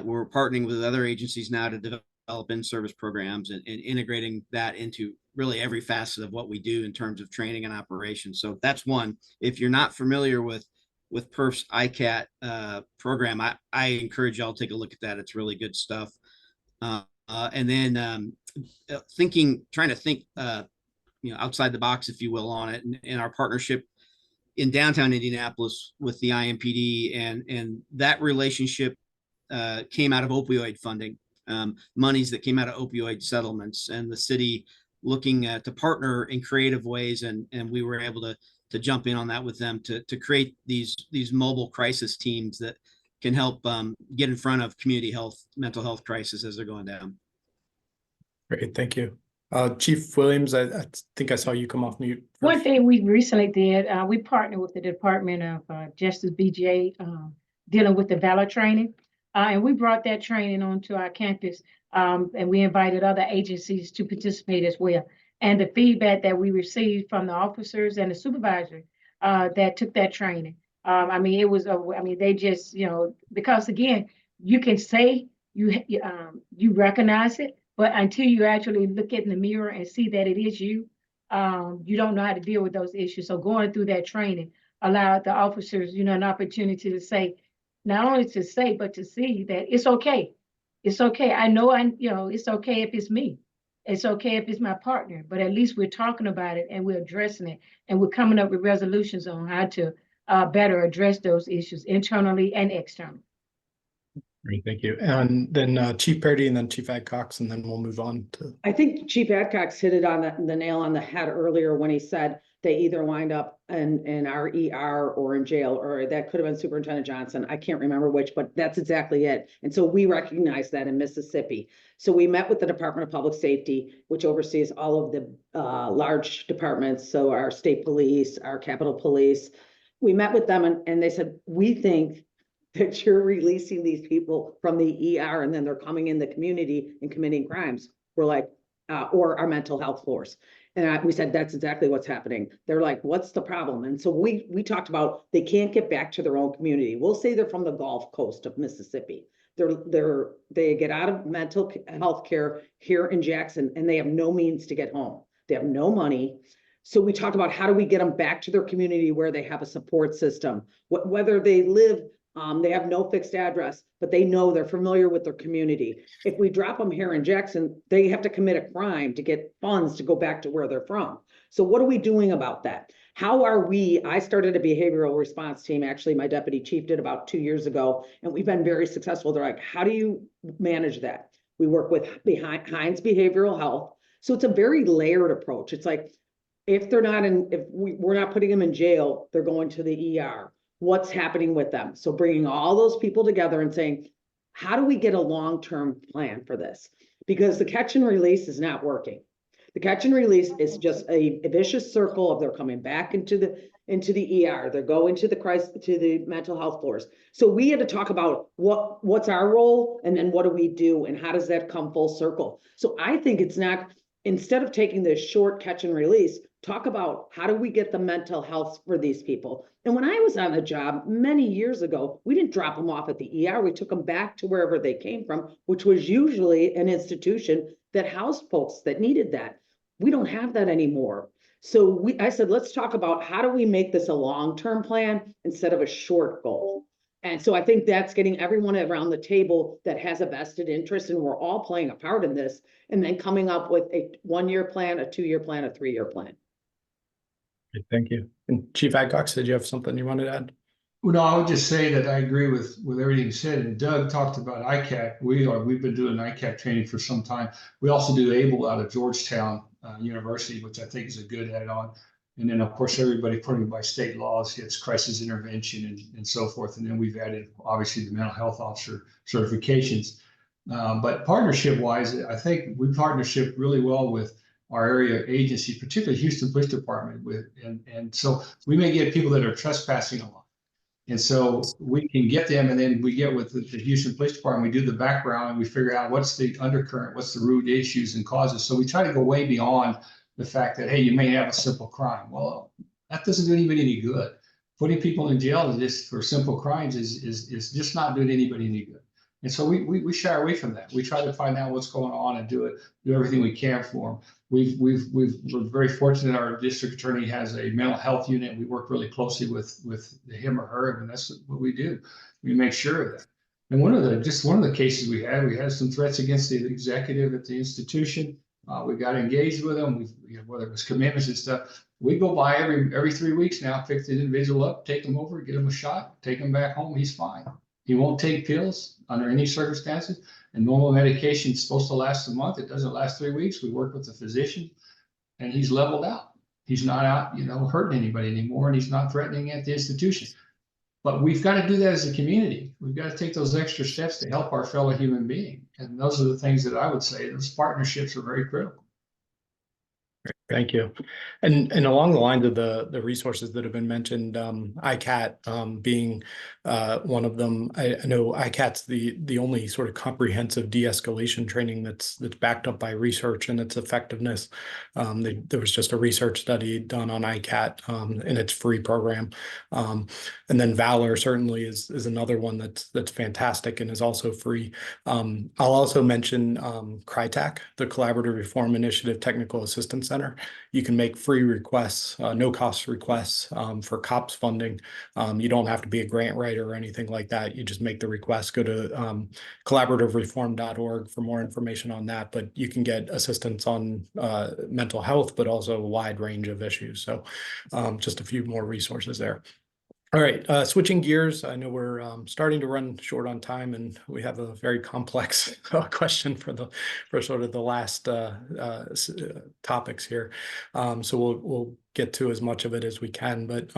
we're partnering with other agencies now to develop in-service programs and integrating that into really every facet of what we do in terms of training and operations. So that's one. If you're not familiar with PERF's ICAT program, I encourage y'all to take a look at that. It's really good stuff. And then trying to think outside the box, if you will, on it, and our partnership in downtown Indianapolis with the IMPD, and that relationship came out of opioid funding, monies that came out of opioid settlements, and the city looking to partner in creative ways, and we were able to jump in on that with them to create these mobile crisis teams that can help get in front of community mental health crisis as they're going down. Great, thank you. Chief Williams, I think I saw you come off mute first. One thing we recently did, we partnered with the Department of Justice, BJ, dealing with the Valor training. And we brought that training onto our campus, and we invited other agencies to participate as well. And the feedback that we received from the officers and the supervisor that took that training, it was, they just, because again, you can say you recognize it, but until you actually look in the mirror and see that it is you, you don't know how to deal with those issues. So going through that training allowed the officers, an opportunity to say, not only to say, but to see that it's okay. It's okay. I know, it's okay if it's me. It's okay if it's my partner, but at least we're talking about it and we're addressing it, and we're coming up with resolutions on how to better address those issues internally and externally. Great, thank you. And then Chief Purdy and then Chief Adcox, and then we'll move on to. I think Chief Adcox hit it on the nail on the head earlier when he said they either wind up in our ER or in jail, or that could have been Superintendent Johnson. I can't remember which, but that's exactly it. And so we recognize that in Mississippi. So we met with the Department of Public Safety, which oversees all of the large departments. So our state police, our Capitol Police. We met with them and they said, we think that you're releasing these people from the ER and then they're coming in the community and committing crimes. We're like, or our mental health floors. And we said, that's exactly what's happening. They're like, what's the problem? And so we talked about, they can't get back to their own community. We'll say they're from the Gulf Coast of Mississippi. They get out of mental health care here in Jackson and they have no means to get home. They have no money. So we talked about how do we get them back to their community where they have a support system, whether they live, they have no fixed address, but they know they're familiar with their community. If we drop them here in Jackson, they have to commit a crime to get funds to go back to where they're from. So what are we doing about that? How are I started a behavioral response team. Actually, my deputy chief did about 2 years ago, and we've been very successful. They're like, how do you manage that? We work with Heinz Behavioral Health. So it's a very layered approach. It's like, if we're not putting them in jail, they're going to the ER. What's happening with them? So bringing all those people together and saying, how do we get a long-term plan for this? because the catch and release is not working. The catch and release is just a vicious circle of they're coming back into the ER, they're going to the mental health floors. So we had to talk about what's our role, and then what do we do, and how does that come full circle? So I think it's not, instead of taking this short catch and release, talk about how do we get the mental health for these people. And when I was on the job many years ago, we didn't drop them off at the ER. We took them back to wherever they came from, which was usually an institution that housed folks that needed that. We don't have that anymore. So I said, let's talk about how do we make this a long-term plan instead of a short goal. And so I think that's getting everyone around the table that has a vested interest, and we're all playing a part in this, and then coming up with a 1-year plan, a 2-year plan, a 3-year plan. Thank you. And Chief Adcox, did you have something you wanted to add? Well, no, I would just say that I agree with everything you said. And Doug talked about ICAC. We've been doing ICAC training for some time. We also do ABLE out of Georgetown University, which I think is a good add-on. And then, of course, everybody putting by state laws gets crisis intervention and so forth. And then we've added, obviously, the mental health officer certifications. But partnership-wise, I think we partnership really well with our area agency, particularly Houston Police Department. And so we may get people that are trespassing a lot. And so we can get them, and then we get with the Houston Police Department, we do the background, and we figure out what's the undercurrent, what's the root issues and causes. So we try to go way beyond the fact that, hey, you may have a simple crime. Well, that doesn't do anybody any good. Putting people in jail just for simple crimes is just not doing anybody any good. And so we shy away from that. We try to find out what's going on and do everything we can for them. We're very fortunate. Our district attorney has a mental health unit. We work really closely with him or her, and that's what we do. We make sure of that. And one of the cases we had some threats against the executive at the institution. We got engaged with them. Whether it was commitments and stuff, we go by every 3 weeks now, pick the individual up, take them over, get him a shot, take him back home. He's fine. He won't take pills under any circumstances. And normal medication is supposed to last a month. It doesn't last 3 weeks. We work with the physician, and he's leveled out. He's not out, hurting anybody anymore, and he's not threatening at the institution. But we've got to do that as a community. We've got to take those extra steps to help our fellow human being. And those are the things that I would say. Those partnerships are very critical. Thank you. And along the lines of the resources that have been mentioned, ICAT being one of them. I know ICAT's the only sort of comprehensive de-escalation training that's backed up by research and its effectiveness. There was just a research study done on ICAT in its free program. And then Valor certainly is another one that's fantastic and is also free. I'll also mention CriticalArc, the Collaborative Reform Initiative Technical Assistance Center. You can make free requests, no cost requests for COPS funding. You don't have to be a grant writer or anything like that. You just make the request. Go to collaborativereform.org for more information on that. But you can get assistance on mental health, but also a wide range of issues. So just a few more resources there. All right, switching gears. I know we're starting to run short on time, and we have a very complex question for sort of the last topics here. So we'll get to as much of it as we can. But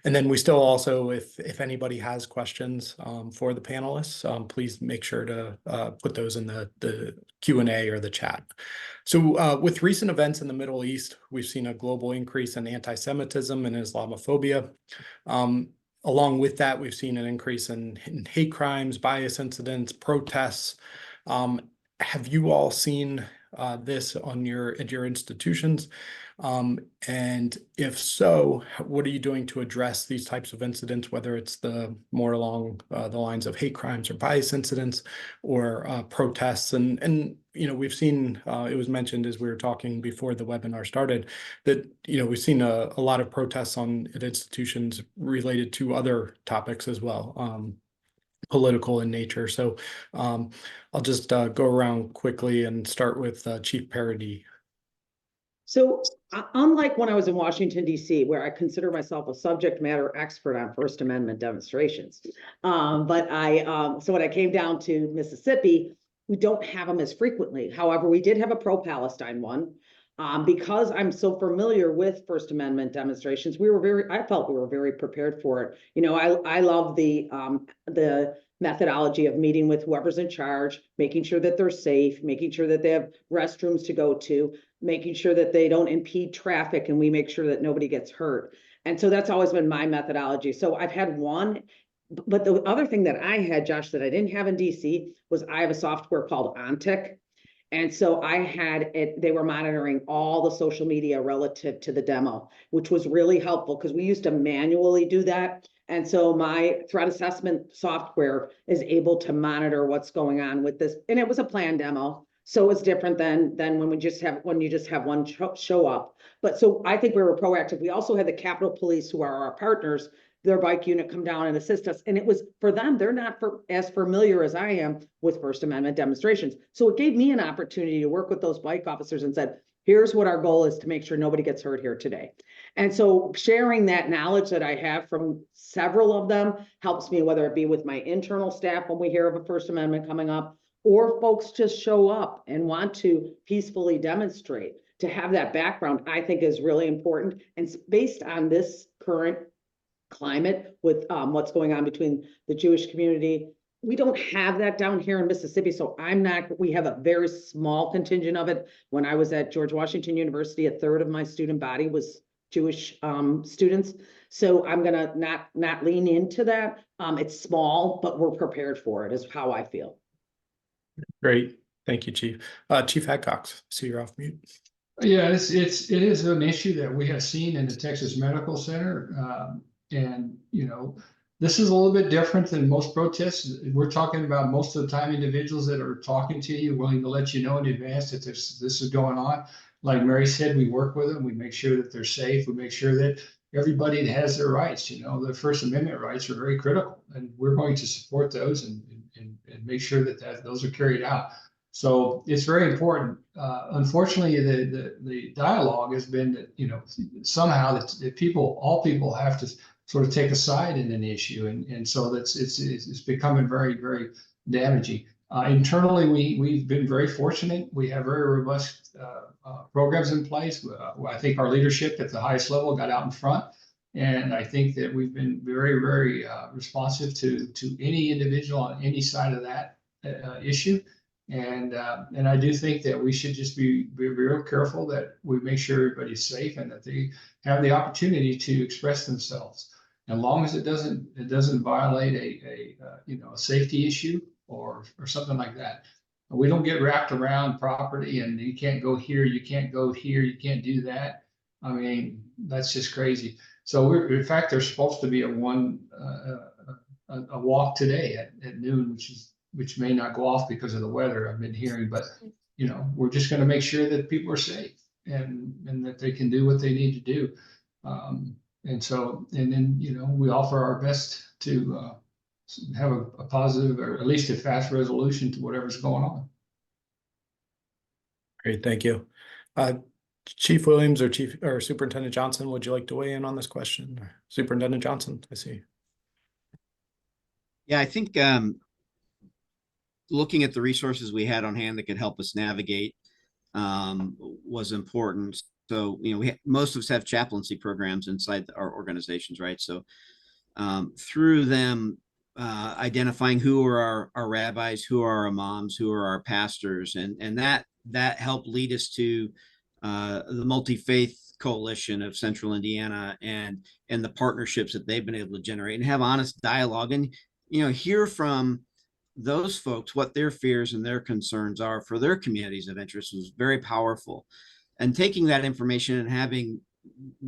and then we still also, if anybody has questions for the panelists, please make sure to put those in the Q&A or the chat. So with recent events in the Middle East, we've seen a global increase in anti-Semitism and Islamophobia. Along with that, we've seen an increase in hate crimes, bias incidents, protests. Have you all seen this at your institutions? And if so, what are you doing to address these types of incidents, whether it's the more along the lines of hate crimes or bias incidents or protests? And we've seen, it was mentioned as we were talking before the webinar started, that, we've seen a lot of protests at institutions related to other topics as well, political in nature. So I'll just go around quickly and start with Chief Parody. So unlike when I was in Washington, D.C., where I consider myself a subject matter expert on First Amendment demonstrations, so when I came down to Mississippi, we don't have them as frequently. However, we did have a pro-Palestine one. Because I'm so familiar with First Amendment demonstrations, I felt we were very prepared for it. You know, I love the methodology of meeting with whoever's in charge, making sure that they're safe, making sure that they have restrooms to go to, making sure that they don't impede traffic, and we make sure that nobody gets hurt. And so that's always been my methodology. So I've had one, but the other thing that I had, Josh, that I didn't have in DC was I have a software called OnTick. And so I had it, they were monitoring all the social media relative to the demo, which was really helpful because we used to manually do that. And so my threat assessment software is able to monitor what's going on with this. And it was a planned demo. So it's different than when you just have one show up. But so I think we were proactive. We also had the Capitol Police, who are our partners, their bike unit come down and assist us. And it was for them, they're not as familiar as I am with First Amendment demonstrations. So it gave me an opportunity to work with those bike officers and said, here's what our goal is to make sure nobody gets hurt here today. And so sharing that knowledge that I have from several of them helps me, whether it be with my internal staff when we hear of a First Amendment coming up, or folks just show up and want to peacefully demonstrate. To have that background, I think, is really important. And based on this current climate with what's going on between the Jewish community, we don't have that down here in Mississippi. So we have a very small contingent of it. When I was at George Washington University, a third of my student body was Jewish students. So I'm gonna not lean into that. It's small, but we're prepared for it, is how I feel. Great. Thank you, Chief. Chief Hadcox, see you're off mute. Yeah, it is an issue that we have seen in the Texas Medical Center. And, you know, this is a little bit different than most protests. We're talking about most of the time individuals that are talking to you, willing to let you know in advance that this is going on. Like Mary said, we work with them. We make sure that they're safe. We make sure that everybody has their rights. You know, the First Amendment rights are very critical, and we're going to support those and make sure that those are carried out. So it's very important. Unfortunately, the dialogue has been that, you know, somehow that all people have to sort of take a side in an issue, and so it's becoming very, very damaging. Internally, we've been very fortunate. We have very robust programs in place. I think our leadership at the highest level got out in front, and I think that we've been very, very responsive to any individual on any side of that issue. And I do think that we should just be real careful that we make sure everybody's safe and that they have the opportunity to express themselves. As long as it doesn't violate a safety issue or something like that. We don't get wrapped around property and you can't go here, you can't go here, you can't do that. I mean, that's just crazy. So in fact, there's supposed to be a walk today at noon, which may not go off because of the weather, I've been hearing, but you know, we're just going to make sure that people are safe and that they can do what they need to do. And then, you know, we offer our best to have a positive, or at least a fast resolution to whatever's going on. Great, thank you. Chief Williams or Superintendent Johnson, would you like to weigh in on this question? Superintendent Johnson, I see. Yeah, I think looking at the resources we had on hand that could help us navigate was important. So, you know, most of us have chaplaincy programs inside our organizations, right? So through them, identifying who are our rabbis, who are our imams, who are our pastors, and that helped lead us to the Multi-Faith Coalition of Central Indiana and the partnerships that they've been able to generate and have honest dialogue and, you know, hear from those folks what their fears and their concerns are for their communities of interest was very powerful. And taking that information and having,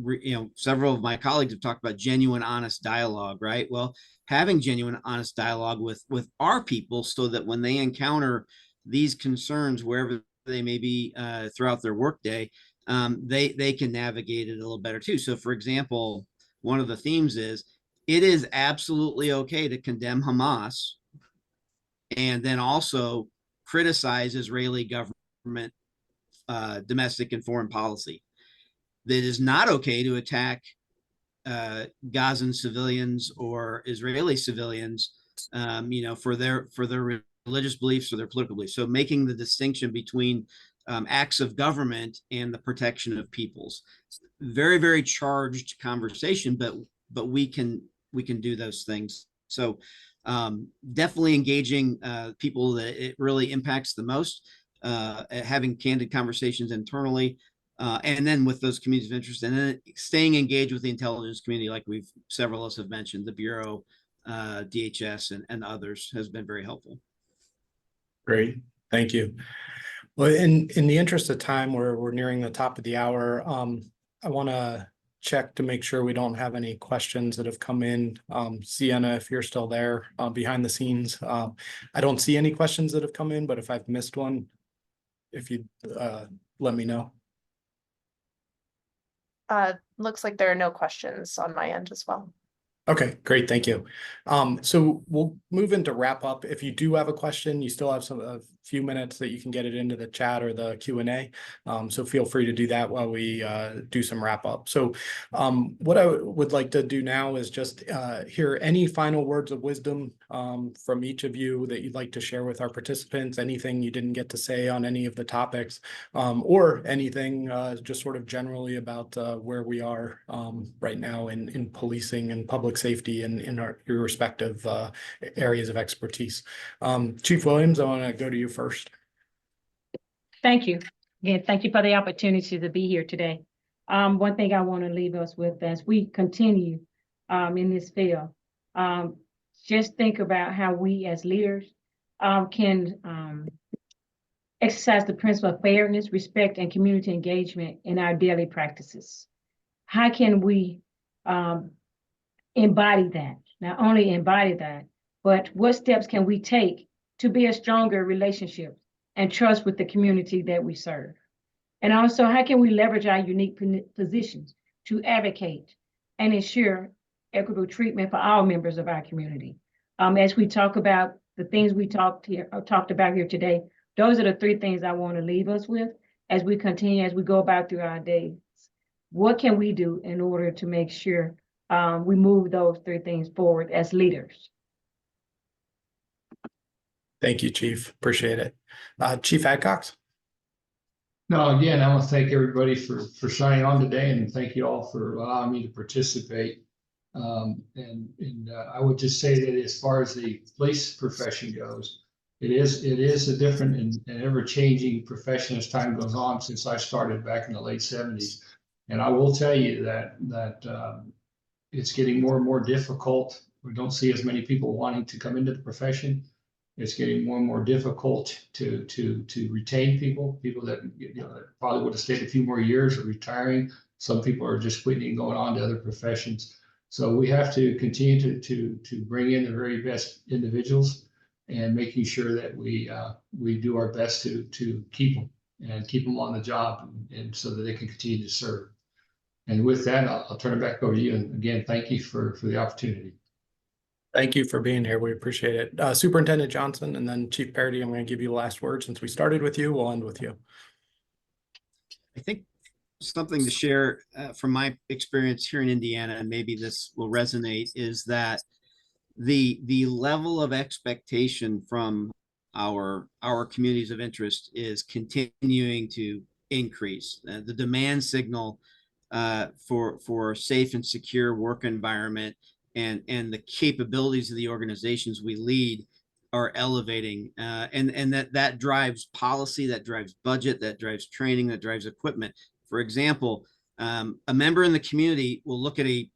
you know, several of my colleagues have talked about genuine, honest dialogue, right? Well, having genuine, honest dialogue with our people so that when they encounter these concerns, wherever they may be throughout their workday, they can navigate it a little better too. So for example, one of the themes is, it is absolutely okay to condemn Hamas and then also criticize Israeli government domestic and foreign policy. That is not okay to attack Gazan civilians or Israeli civilians, you know, for their religious beliefs or their political beliefs. So making the distinction between acts of government and the protection of peoples. Very, very charged conversation, but we can do those things. So definitely engaging people that it really impacts the most, having candid conversations internally, and then with those communities of interest, and then staying engaged with the intelligence community, like several of us have mentioned, the Bureau, DHS, and others has been very helpful. Great, thank you. Well, in the interest of time, we're nearing the top of the hour. I want to check to make sure we don't have any questions that have come in. Sienna, if you're still there behind the scenes, I don't see any questions that have come in, but if I've missed one, if you let me know. Looks like there are no questions on my end as well. Okay, great, thank you. So we'll move into wrap up. If you do have a question, you still have a few minutes that you can get it into the chat or the Q&A. So feel free to do that while we do some wrap up. So what I would like to do now is just hear any final words of wisdom from each of you that you'd like to share with our participants, anything you didn't get to say on any of the topics, or anything just sort of generally about where we are right now in policing and public safety and in your respective areas of expertise. Chief Williams, I want to go to you first. Thank you. Again, thank you for the opportunity to be here today. One thing I want to leave us with as we continue in this field, just think about how we as leaders can exercise the principle of fairness, respect, and community engagement in our daily practices. How can we embody that? Not only embody that, but what steps can we take to build stronger relationships and trust with the community that we serve? And also, how can we leverage our unique positions to advocate and ensure equitable treatment for all members of our community? As we talk about the things we talked about here today, those are the three things I want to leave us with as we continue, as we go about through our days. What can we do in order to make sure we move those three things forward as leaders? Thank you, Chief. Appreciate it. Chief Adcox. No, again, I want to thank everybody for signing on today, and thank you all for allowing me to participate. I would just say that as far as the police profession goes, it is a different and ever-changing profession as time goes on since I started back in the late 70s. And I will tell you that it's getting more and more difficult. We don't see as many people wanting to come into the profession. It's getting more and more difficult to retain people that that probably would have stayed a few more years or retiring. Some people are just quitting and going on to other professions. So we have to continue to bring in the very best individuals and making sure that we do our best to keep them on the job and so that they can continue to serve. And with that, I'll turn it back over to you. And again, thank you for the opportunity. Thank you for being here. We appreciate it. Superintendent Johnson, and then Chief Parody, I'm going to give you the last word. Since we started with you, we'll end with you. I think something to share from my experience here in Indiana, and maybe this will resonate, is that the level of expectation from our communities of interest is continuing to increase. The demand signal for a safe and secure work environment and the capabilities of the organizations we lead are elevating, and that drives policy, that drives budget, that drives training, that drives equipment. For example, a member in the community will look at a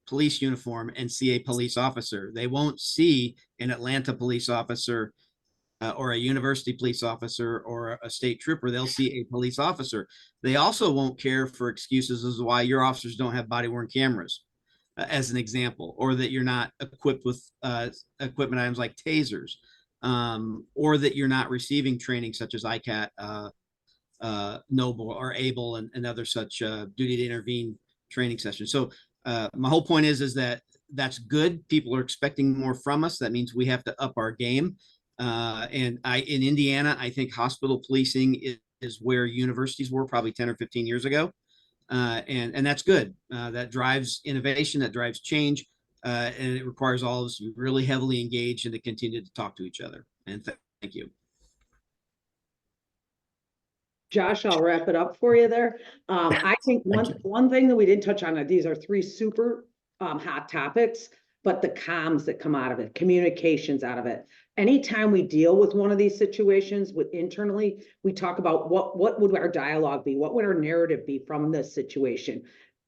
police uniform and see a police officer. They won't see an Atlanta police officer or a university police officer or a state trooper. They'll see a police officer. They also won't care for excuses as to why your officers don't have body-worn cameras, as an example, or that you're not equipped with equipment items like tasers, or that you're not receiving training such as ICAT, Noble, or ABLE, and other such duty to intervene training sessions. So my whole point is that that's good. People are expecting more from us. That means we have to up our game. In Indiana, I think hospital policing is where universities were probably 10 or 15 years ago. And that's good. That drives innovation, that drives change, and it requires all of us to be really heavily engaged and to continue to talk to each other. And thank you. Josh, I'll wrap it up for you there. I think Thank you. one thing that we didn't touch on, these are three super hot topics, but the comms that come out of it, communications out of it. Anytime we deal with one of these situations with internally, we talk about what would our dialogue be? What would our narrative be from this situation?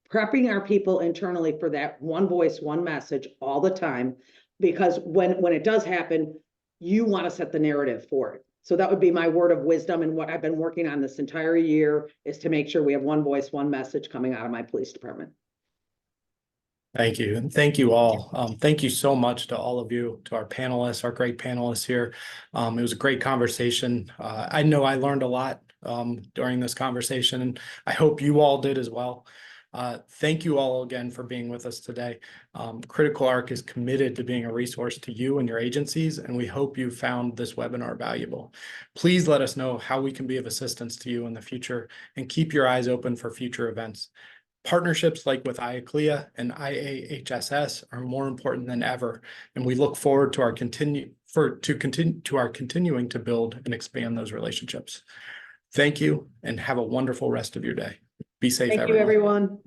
Prepping our people internally for that one voice, one message all the time, because when it does happen, you want to set the narrative for it. So that would be my word of wisdom, and what I've been working on this entire year is to make sure we have one voice, one message coming out of my police department. Thank you. And thank you all. Thank you so much to all of you, to our panelists, our great panelists here. It was a great conversation. I know I learned a lot during this conversation, and I hope you all did as well. Thank you all again for being with us today. CriticalArc is committed to being a resource to you and your agencies, and we hope you found this webinar valuable. Please let us know how we can be of assistance to you in the future, and keep your eyes open for future events. Partnerships like with IACLEA and IAHSS are more important than ever, and we look forward to our continuing to build and expand those relationships. Thank you, and have a wonderful rest of your day. Be safe, Thank you, everyone. everyone.